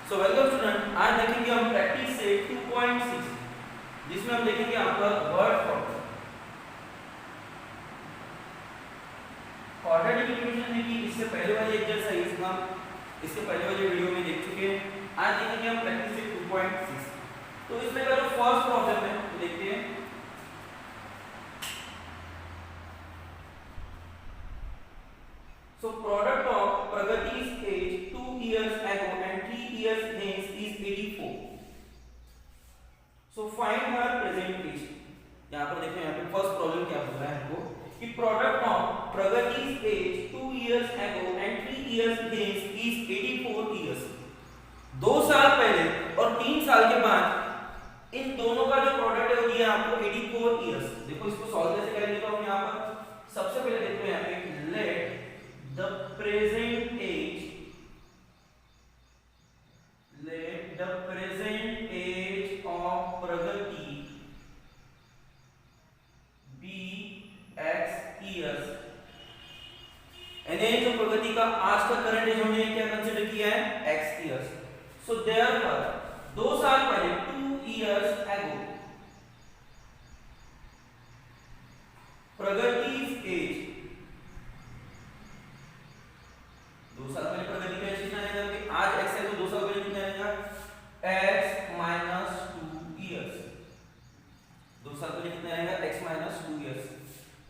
So welcome student, आज देखेंगे हम प्रैक्टिस से 2.6 जिसमें हम देखेंगे आपका वर्ड प्रॉब्लम। क्वाड्रेटिक इक्वेशन देखिए, इससे पहले वाली एक्सरसाइज हम इसके पहले वाले वीडियो में देख चुके हैं। आज देखेंगे हम प्रैक्टिस से 2.6। तो इसमें का जो फर्स्ट प्रॉब्लम है तो देखते हैं। So product of Pragati's age 2 years ago and 3 years hence is 84. So find her present age. यहाँ पर देखो, यहाँ पे फर्स्ट प्रॉब्लम क्या बोल रहा है हमको कि product of Pragati's age 2 years ago and 3 years hence is 84 years. 2 साल पहले और 3 साल के बाद इन दोनों का जो प्रोडक्ट है वो दिया आपको 84 years। देखो इसको सॉल्व कैसे करेंगे, तो हम यहाँ पर सबसे पहले देखते हैं यहाँ पे late the present age of Pragati be x years। यानी जो प्रगति का आज का करंट एज हमने क्या कंसीडर किया है, x years। सो देयरफॉर 2 साल पहले 2 years ago Pragati's age, 2 साल पहले प्रगति का एज कितना रहेगा कि आज x है तो 2 साल पहले कितना रहेगा x minus 2 years। 2 साल पहले कितना रहेगा x minus 2 years।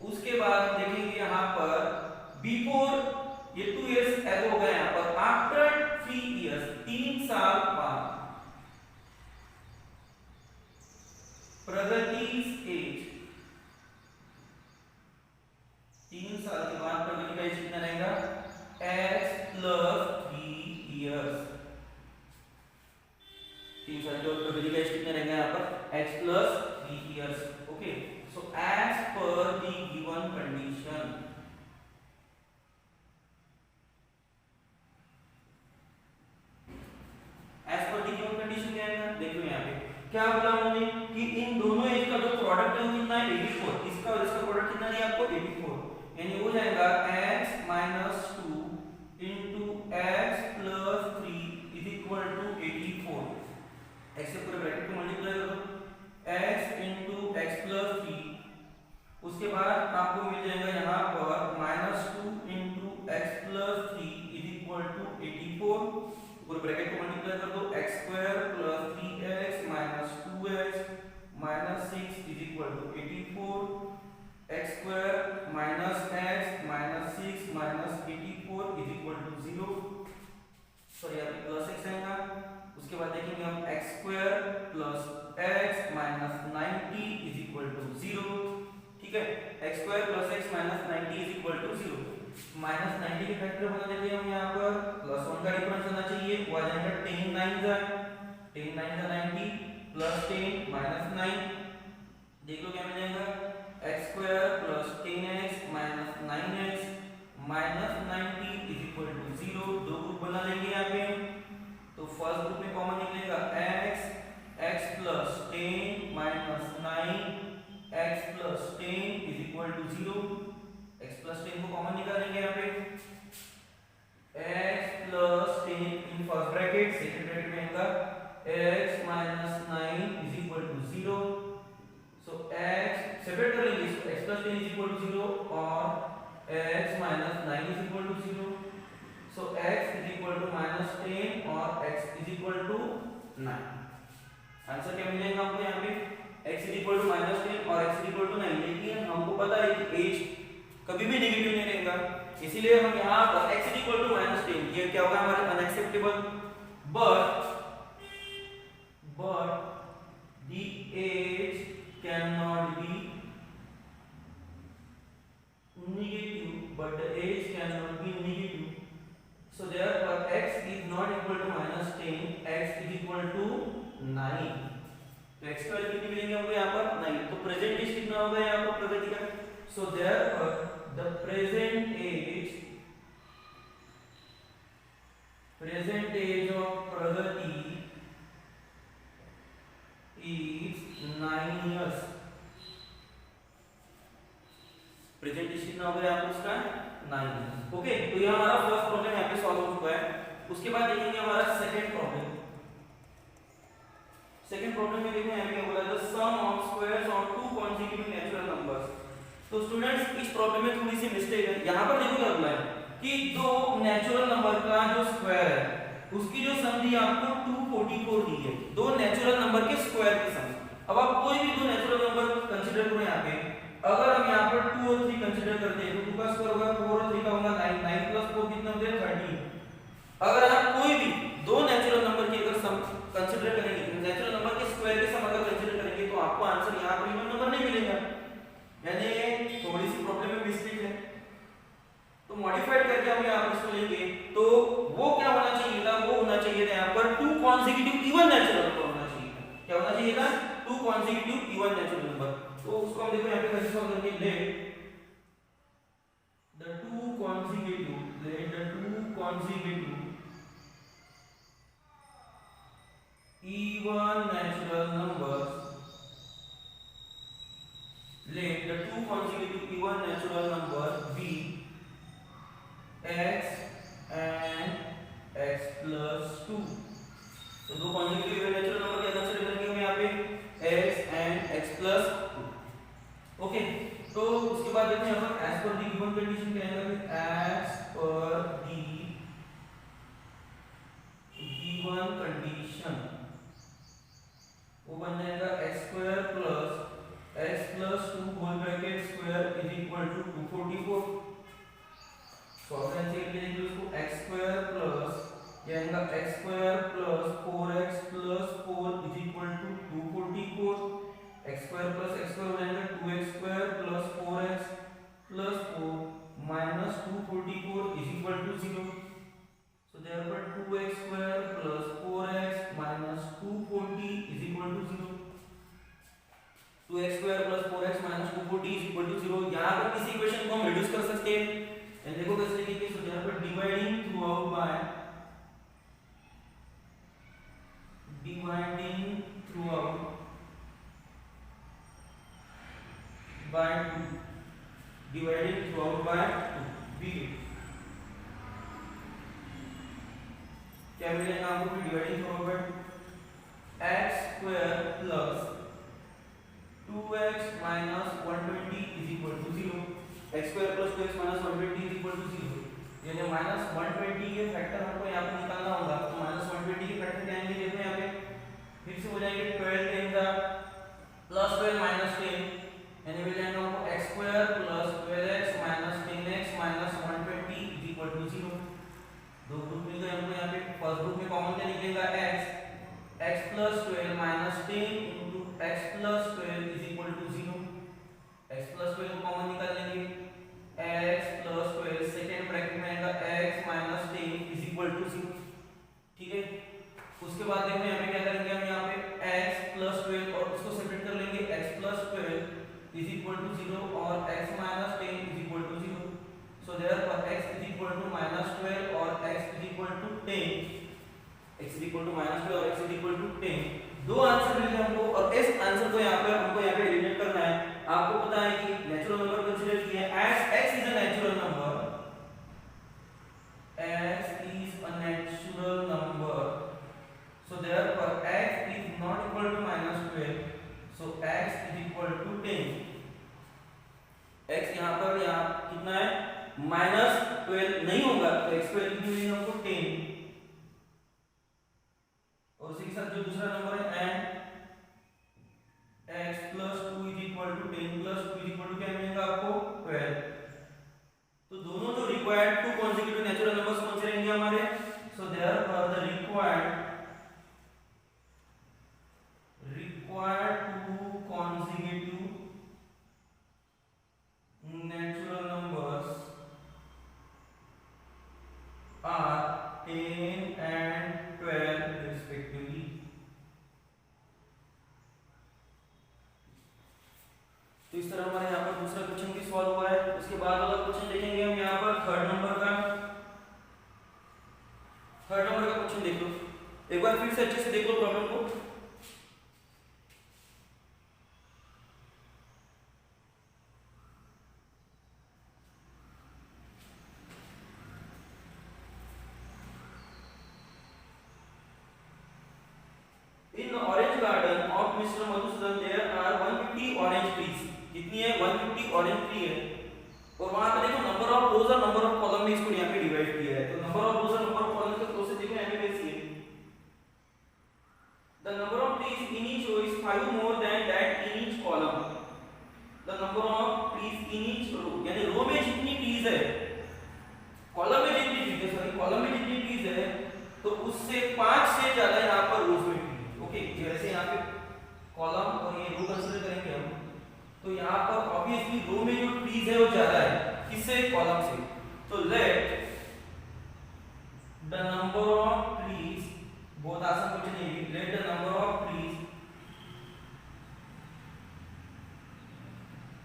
उसके बाद हम देखेंगे यहाँ पर बिफोर ये 2 years ago हो गया, यहाँ पर आफ्टर 3 years 3 साल बाद Pragati's age, 3 साल के बाद प्रगति का एज कितना रहेगा x plus 3 years। 3 साल जो प्रगति का एज कितना रहेगा यहाँ पर x plus 3 years। Okay, so as per the given condition, as per the given condition क्या है, देखो यहाँ पे क्या बोला हमने कि इन दोनों एज का जो प्रोडक्ट है वो कितना है 84। इसका और इसका प्रोडक्ट कितना दिया आपको 84, यानी हो जाएगा x minus 2 into x plus 3 is equal to 84। x से पूरे ब्रैकेट को मल्टीप्लाई करो, x into x plus 3, उसके बाद आपको मिल जाएगा यहाँ पर -2 into x plus 3 is equal to 84। पूरे ब्रैकेट को मल्टीप्लाई कर दो, x square plus 3x minus 2x minus 6 is equal to 84। x square minus x minus 6 minus 84 is equal to 0। Sorry यहाँ पे प्लस x आएगा। उसके बाद देखेंगे हम x square plus x minus 90 is equal to 0। ठीक है, x square plus x minus 90 is equal to 0। Minus 90 के फैक्टर बना देते हैं हम यहाँ पर, प्लस 1 का डिफरेंस होना चाहिए, वो आ जाएगा 10 9 जा 90 प्लस 10 माइनस 9। देख लो क्या मिल जाएगा x square plus 10x minus 9x minus 90 is equal to 0। दो ग्रुप बना लेंगे यहाँ पे, तो फर्स्ट ग्रुप में कॉमन निकलेगा x plus 10 minus 9 x plus 10 is equal to 0। x plus 10 को कॉमन निकालेंगे यहाँ पे, x plus 10 in first bracket, second bracket में होगा x minus 9 is equal to 0। So x separate करेंगे इसको, x plus 10 is equal to 0 और x minus 9 is equal to 0। So x is equal to minus 10 और x is equal to 9। Answer क्या मिल जाएगा हमको यहाँ पे, x is equal to minus 10 और x इज इक्वल टू 9। लेकिन हमको पता है कि एज कभी भी नेगेटिव नहीं रहेगा, इसीलिए हम यहाँ पर x is equal to minus 10, ये क्या होगा हमारे unacceptable. But the age cannot be negative, but the age cannot be negative, so therefore x is not equal to minus 10, x is equal to 9। तो x का कितनी मिलेंगे हमको यहाँ पर 9। तो प्रेजेंट एज कितना होगा यहाँ पर प्रगति का, so therefore the present age of Pragati is 9 years। Present age कितना हो गया यहाँ पर उसका 9 years। ओके, तो ये हमारा फर्स्ट प्रॉब्लम यहाँ पे सॉल्व हो चुका है। उसके बाद देखेंगे हमारा सेकंड प्रॉब्लम। सेकंड प्रॉब्लम में देखो यहाँ पे क्या बोला है, the sum of squares of two consecutive natural numbers. तो स्टूडेंट्स इस प्रॉब्लम में थोड़ी सी मिस्टेक है। यहाँ पर देखो क्या बोला है कि दो नेचुरल नंबर का जो स्क्वायर है उसकी जो सम दी आपको 244 दी है, दो नेचुरल नंबर के स्क्वायर की सम। अब आप कोई भी दो नेचुरल नंबर कंसीडर करो यहाँ पे, अगर हम यहाँ पर 2 और 3 कंसीडर करते हैं तो 2 का स्क्वायर होगा 4 और 3 का होगा 9, 9 प्लस 4 कितना होता है 13। अगर आप कोई भी दो नेचुरल नंबर की अगर सम कंसीडर करेंगे, नेचुरल नंबर के स्क्वायर के सम अगर कंसीडर करेंगे तो आपको आंसर यहाँ पर इवन नंबर नहीं मिलेगा, यानी थोड़ी सी प्रॉब्लम में मिस्टेक है। तो मॉडिफाइड करके हम यहाँ पर इसको लेंगे तो वो क्या होना चाहिए था, वो होना चाहिए था यहाँ पर two consecutive even natural number होना चाहिए था। क्या होना चाहिए था, two consecutive even natural number. तो उसको हम देखो यहाँ पे कैसे सॉल्व करेंगे, let the two consecutive even natural numbers, let the two consecutive even natural numbers be x and x plus 2। तो दो consecutive even natural number क्या कंसीडर करेंगे हम यहाँ पे x and x plus 2। Okay, तो उसके बाद देखते हैं यहाँ पर as per the given condition क्या आएगा, as per the given condition वो बन जाएगा x square plus x plus 2 whole bracket square is equal to 244। Solve करके लिखेंगे उसको x स्क्वायर प्लस ये आएगा x square plus 4x plus 4 is equal to 244। x square plus x square हो जाएगा 2x square plus 4x plus 4 minus 244 is equal to 0। So therefore 2x square plus 4x minus 240 is equal to 0। 2x square plus 4x minus 240 is equal to 0। यहाँ पर किसी equation को हम reduce कर सकते हैं, देखो कैसे लिखेंगे। So therefore dividing throughout by 2 dividing throughout by 2 b क्या मिलेगा आपको, dividing through by x square plus 2x minus 120 is equal to 0। x square plus 2x minus 120 is equal to 0, यानी माइनस 120 के फैक्टर हमको यहाँ पे निकालना होगा। तो माइनस 120 के फैक्टर क्या आएंगे, देखो यहाँ पे फिर से हो जाएंगे 12 10 का प्लस 12 माइनस 10, यानी मिल जाएगा हमको x square plus 12x minus 10x minus 120 is equal to 0। दो ग्रुप मिल गए हमको यहाँ पे। फर्स्ट ग्रुप में कॉमन क्या निकलेगा, x plus 12 minus 10 into x plus 12 is equal to 0। x plus 12 को कॉमन निकाल लेंगे, x प्लस 12 सेकेंड ब्रैकेट में आएगा x minus 10 is equal to 0। ठीक है, उसके बाद देखो यहाँ पे क्या करेंगे हम, यहाँ पे x प्लस 12 और उसको सेपरेट कर लेंगे, x plus 12 is equal to 0 और x minus 10 is equal to 0। So therefore x is equal to minus 12 और x is equal to 10, x is equal to minus 12 और x is equal to 10। दो answer मिले हमको और इस answer को यहाँ पे हमको यहाँ पे एलिमिनेट करना है। आपको पता है कि नेचुरल नंबर कंसीडर किए हैं, as x is a natural number, x is a natural number, so therefore x is not equal to minus 12, so x is equal to 10। x यहाँ पर यहाँ कितना है, माइनस 12 नहीं होगा तो x स्क्वायर की वैल्यू हमको 10, और उसी के साथ जो दूसरा नंबर है and x plus 2 is equal to 10 plus 2 is equal to क्या मिलेगा आपको 12। तो दोनों जो required two consecutive natural numbers कौन से रहेंगे हमारे, so therefore the required two consecutive natural numbers are 10 and 12 respectively। तो इस तरह हमारे यहाँ पर दूसरा क्वेश्चन भी सॉल्व हुआ है। उसके बाद वाला क्वेश्चन देखेंगे हम यहाँ पर थर्ड नंबर का क्वेश्चन देख लो एक बार, फिर से अच्छे से देख लो प्रॉब्लम को। In the orange garden tree है और वहां पे देखो नंबर ऑफ रोज और नंबर ऑफ कॉलम में इसको यहाँ पे डिवाइड किया है, तो नंबर ऑफ रोज और नंबर ऑफ कॉलम के प्रोसेस देखो यहाँ पे कैसी है। The number of trees in each row is 5 more than that in each column. The number of trees in each row, यानी रो में जितनी ट्रीज है, कॉलम में जितनी ट्रीज है, सॉरी कॉलम में जितनी ट्रीज है, तो उससे 5 से ज्यादा यहाँ पर रोज में ट्रीज। ओके, जैसे यहाँ पे कॉलम और ये रो कंसीडर करेंगे हम, तो यहाँ पर ऑब्वियसली रो में जो ट्रीज है वो ज्यादा है किससे, कॉलम से। तो let the number of trees, बहुत आसान क्वेश्चन है ये, let the number of trees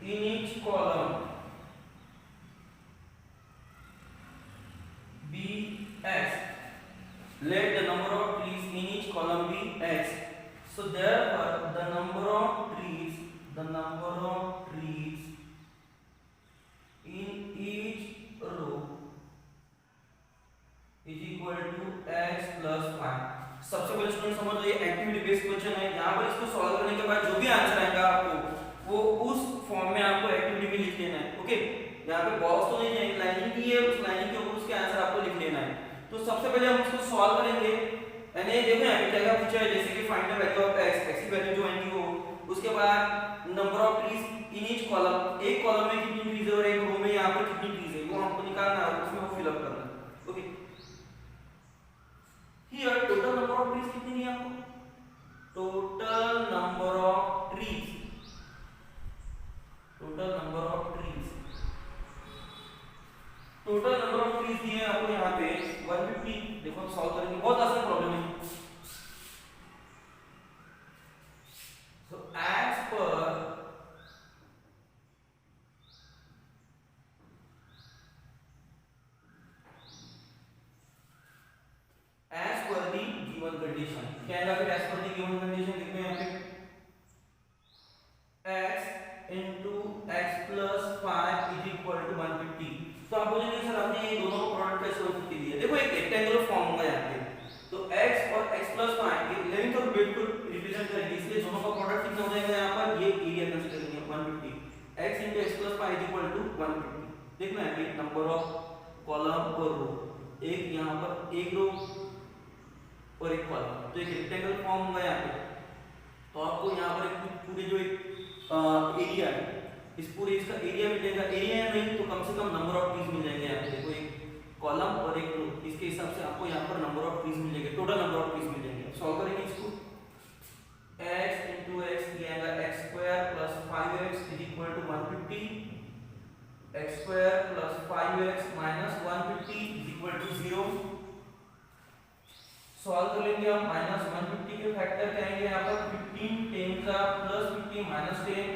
in each column be x, let the number of trees in each column be x, so therefore the number of trees in each row is equal to x plus 5। सबसे पहले student समझ लो ये activity based question है, यहाँ पर इसको solve करने के बाद जो भी आंसर आएगा आपको वो उस फॉर्म में आपको एक्टिविटी में लिख लेना है। ओके, यहाँ पे बॉक्स तो नहीं है, लाइनिंग की है, उस लाइनिंग के ऊपर उसके आंसर आपको लिख लेना है। तो सबसे पहले हम इसको सॉल्व करेंगे, यानी देखो यहाँ पे क्या क्या पूछा है, जैसे कि find the value of x, x की वैल्यू जो आएगी वो, उसके बाद number of trees in each column, एक कॉलम में कितनी ट्रीज है और एक रो में यहाँ पर कितनी ट्रीज है वो हमको निकालना है, उसमें वो फिल अप करना है। Okay, here total number of trees कितनी है आपको, total number of trees, total number of trees, total number of trees दिए हैं आपको यहाँ पे 150। देखो हम सॉल्व करेंगे, बहुत आसान प्रॉब्लम है। So as per the given condition, क्या आएगा फिर as per the given condition, देखो यहाँ पे x into x plus 5 is equal to 150। तो आप बोलेंगे सर आपने ये दोनों प्रोडक्ट कैसे 150 दिया, देखो एक रेक्टेंगुलर फॉर्म होगा यहाँ पे, तो x और x plus 5 ये लेंथ और ब्रेड्थ को रिप्रेजेंट करेंगे, इसलिए दोनों का प्रोडक्ट कितना हो जाएगा यहाँ पर, ये एरिया कंसीडर करेंगे 150, x into x plus 5 is equal to 150। देखना है कि नंबर ऑफ कॉलम और रो, एक यहाँ पर एक रो और एक कॉलम, तो एक रेक्टेंगुलर फॉर्म होगा यहाँ पे, तो आपको यहाँ पर एक पूरे जो एक एरिया है, इस पूरे इसका एरिया मिलेगा, एरिया नहीं तो कम से कम नंबर ऑफ ट्रीज मिल जाएंगे यहाँ पे, देखो एक कॉलम और एक रो, इसके हिसाब से आपको यहाँ पर नंबर ऑफ ट्रीज मिल जाएंगे, टोटल नंबर ऑफ ट्रीज मिल जाएंगे। सॉल्व करेंगे इसको, x into x ये आएगा x square plus 5x is equal to 150, x square plus 5x minus 150 is equal to 0। Solve कर लेंगे हम, माइनस 150 के फैक्टर क्या आएंगे यहाँ पर, 15 10 का plus 50 minus 10,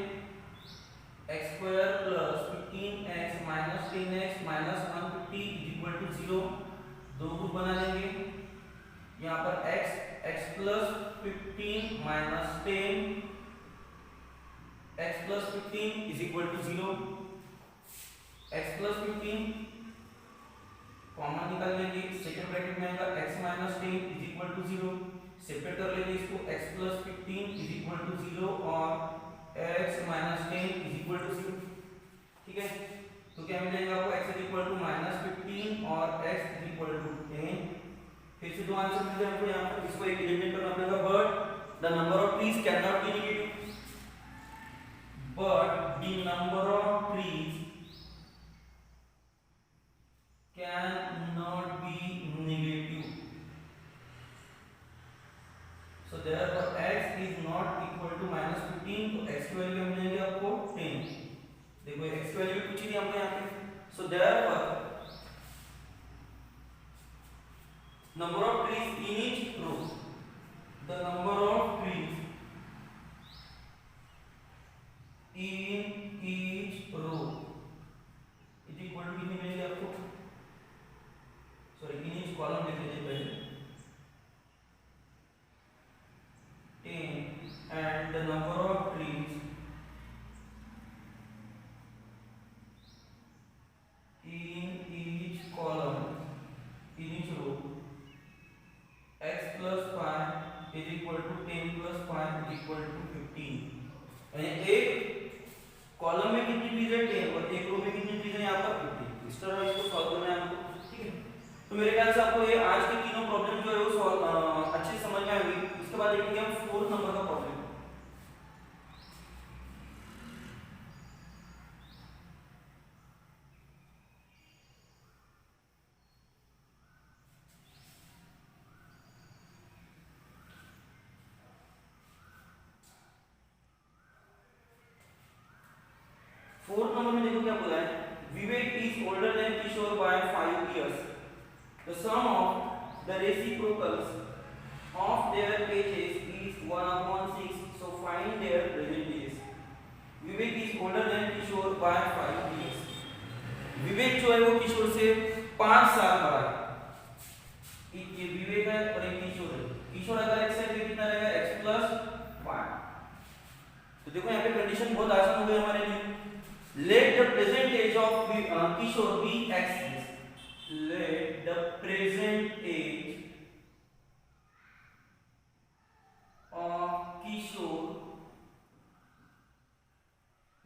x square plus 15x minus 10x minus 150 is equal to 0। दो ग्रुप बना लेंगे, यहाँ पर x plus 15 minus 10 x plus 15 is equal to 0। x plus 15 common निकाल लेंगे, सेकंड ब्रैकेट में आएगा x minus 10 is equal to 0। Separate कर लेंगे इसको, x plus 15 is equal to 0 और x minus 10 is equal to 0। ठीक है, तो क्या मिलेगा आपको, x is equal to minus 15 और x is equal to 10। फिर से दो आंसर मिल जाए आपको यहाँ पर, इसको एक एलिमिनेट करना पड़ेगा, but the number of trees can not be negative, but the number of trees cannot be negative, so therefore x is not equal to minus 15, तो x की वैल्यू मिलेगी आपको 10। देखो x की वैल्यू पूछी थी हमने यहाँ पे, so therefore number of trees in each row, the number of trees in each row is equal to कितनी मिलेगी आपको, सॉरी इन ईच कॉलम लिख लीजिए पहले 10 and the number of trees in each column in each row x plus 5 is equal to 10 plus 5 is equal to 15। यानी एक column में कितनी ट्रीज है 10 और एक रो में कितनी ट्रीज है यहाँ पर 50। इस तरह इसको सॉल्व करना है हमको, ठीक है। तो मेरे ख्याल से आपको ये आज के तीनों प्रॉब्लम जो है वो सॉल्व अच्छे से समझ में आ गई। इसके बाद देखेंगे हम 4 नंबर का प्रॉब्लम। फोर्थ नंबर में देखो क्या बोला है, Vivek is older than Kishore by 5 years. The sum of the reciprocals of their ages is 1/6. So find their present ages. Vivek is older than Kishore by 5 years. Vivek जो है वो किशोर से 5 साल बड़ा है। ये विवेक है और एक किशोर है। किशोर अगर x है तो कितना रहेगा x plus 5। तो देखो यहाँ पे कंडीशन बहुत आसान हो गई हमारे लिए। Let the present age of Kishore be x years. Let the present age of Kishore.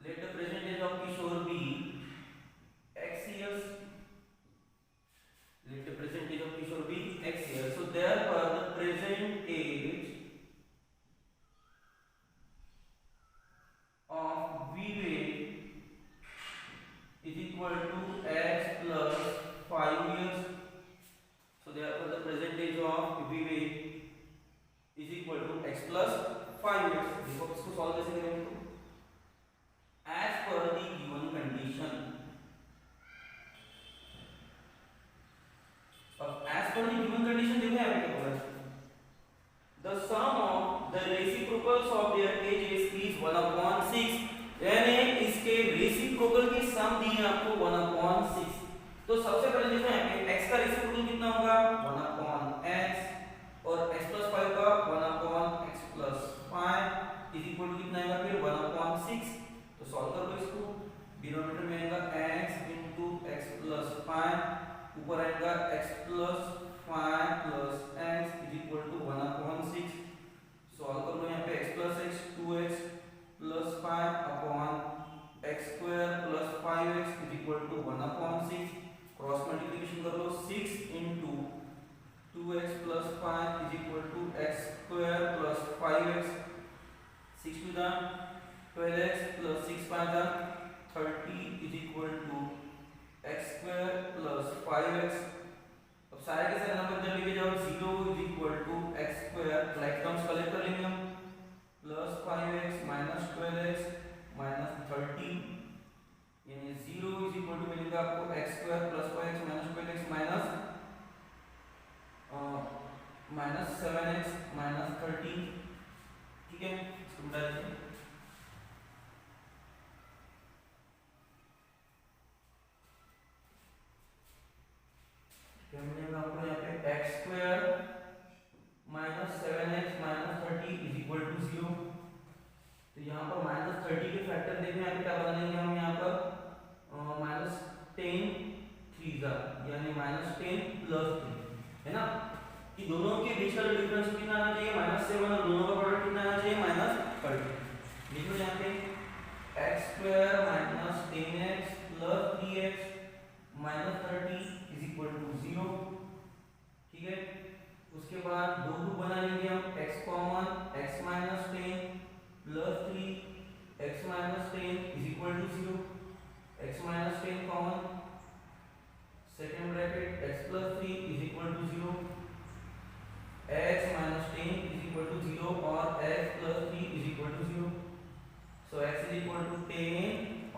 Let the present age of Kishore be x years. Let the present age of Kishore be x years. So therefore the present age of Vivek is equal to x plus 5 years. So therefore the present age of Vivek is equal to x plus 5 years. देखो इसको solve कैसे करेंगे तो as per the given condition. अब as per the given condition देखो यहाँ पे क्या बोला है, the sum of the reciprocals of their ages is 1/6. यानी इसके रेसिप्रोकल की सम दी है आपको 1/6। तो सबसे पहले देखो यहाँ पे x का रेसिप्रोकल कितना होगा 1/x और x plus 5 का 1/x plus 5 is equal to कितना आएगा फिर 1/6। तो सॉल्व कर लो इसको। डिनोमिनेटर में आएगा x into x plus 5, ऊपर आएगा x plus 5 plus x is equal to 1/6। सॉल्व कर लो यहाँ पे x plus x 2x plus 5 upon x square plus 5x is equal to 1/6। Cross multiplication कर लो 6 into 2x plus 5 is equal to x square plus 5x। 6 to the 12x plus 6 5 the 30 is equal to x square plus 5x। अब सारे के सारे number जब लेके जाओ 0 is equal to x square, like terms collect कर लेंगे हम, plus 5x minus 12x minus 30 यानी 0 इज इक्वल टू मिलेगा आपको x square plus 5x minus 12x minus 7x minus 30। ठीक है, इसको मिटा दीजिए। क्या मिलेगा आपको यहाँ पे x square minus 7x minus 30 is equal to 0। तो यहाँ पर माइनस 30 के फैक्टर देखो यहाँ पे क्या बना लेंगे हम यहाँ पर माइनस 10 3 यानी माइनस 10 प्लस 3 है ना, कि दोनों के बीच का जो डिफरेंस कितना आना चाहिए -7 और दोनों का प्रोडक्ट कितना आना चाहिए -30। देखो यहाँ पे x square minus 10x plus 3x minus 30 is equal to 0। ठीक है, उसके बाद दो ग्रुप बना लेंगे हम, x common x minus 10 plus 3 x minus 10 is equal to 0। x minus 10 common, second bracket x plus 3 is equal to 0, x minus 10 is equal to 0 और x plus 3 is equal to 0। So x is equal to 10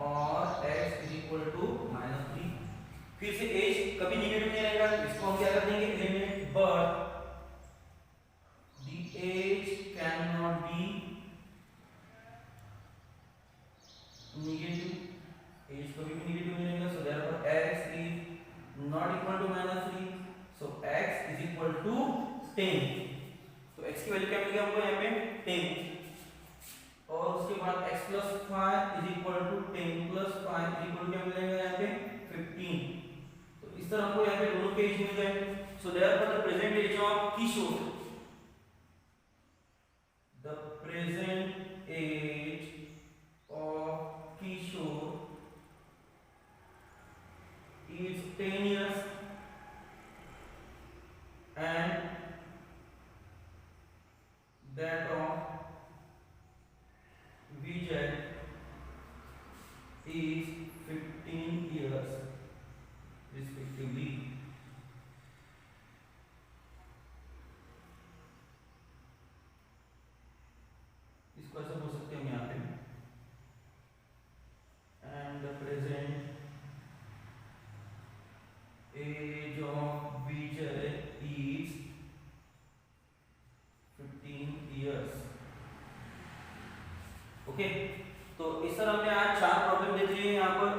और x is equal to -3। फिर से as कभी negative नहीं रहेगा, इसको हम क्या कर देंगे eliminate, but the age cannot be negative, age कभी भी नेगेटिव नहीं रहेगा। so therefore x is not equal to -3, so x is equal to 10। तो x की वैल्यू क्या मिल गई हमको यहाँ पे 10, और उसके बाद x plus 5 is equal to 10 plus 5 is equal to क्या मिलेगा यहाँ पे 15। तो इस तरह हमको यहाँ पे दोनों के एज मिल गए। so therefore the present age of Kishore, the present age of Kishore and that of Vijay is 15 years respectively. इसको ऐसा बोल सकते हैं हम यहाँ पे, and the present age of Vijay is 15 years. Okay, तो इस तरह हमने आज 4 प्रॉब्लम देखे हैं यहाँ पर,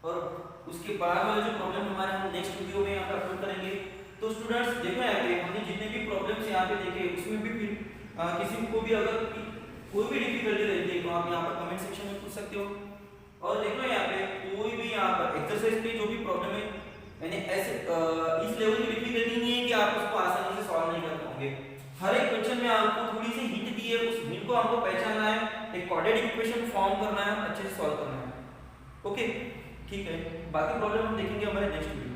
और उसके बाद वाले जो प्रॉब्लम हमारे हम नेक्स्ट वीडियो में यहाँ पे अपलोड करेंगे। तो स्टूडेंट्स देखो यहाँ पे हमने जितने भी प्रॉब्लम्स यहाँ पे देखे उसमें भी फिर किसी को भी अगर कोई भी डिफिकल्टी रहती है तो आप यहाँ पर कमेंट सेक्शन में पूछ सकते हो। और देखो यहाँ पे कोई भी यहाँ पर एक्सरसाइज पे जो भी प्रॉब्लम है यानी ऐसे इस लेवल की डिफिकल्टी नहीं है कि आप उसको आसानी से सॉल्व नहीं कर पाओगे। हर एक क्वेश्चन में आपको थोड़ी सी हिंट दी है, उस हिंट को आपको पहचानना है, एक क्वाड्रेटिक इक्वेशन फॉर्म करना है, अच्छे से सॉल्व करना है। ओके ठीक है, बाकी प्रॉब्लम हम देखेंगे हमारे नेक्स्ट वीडियो में।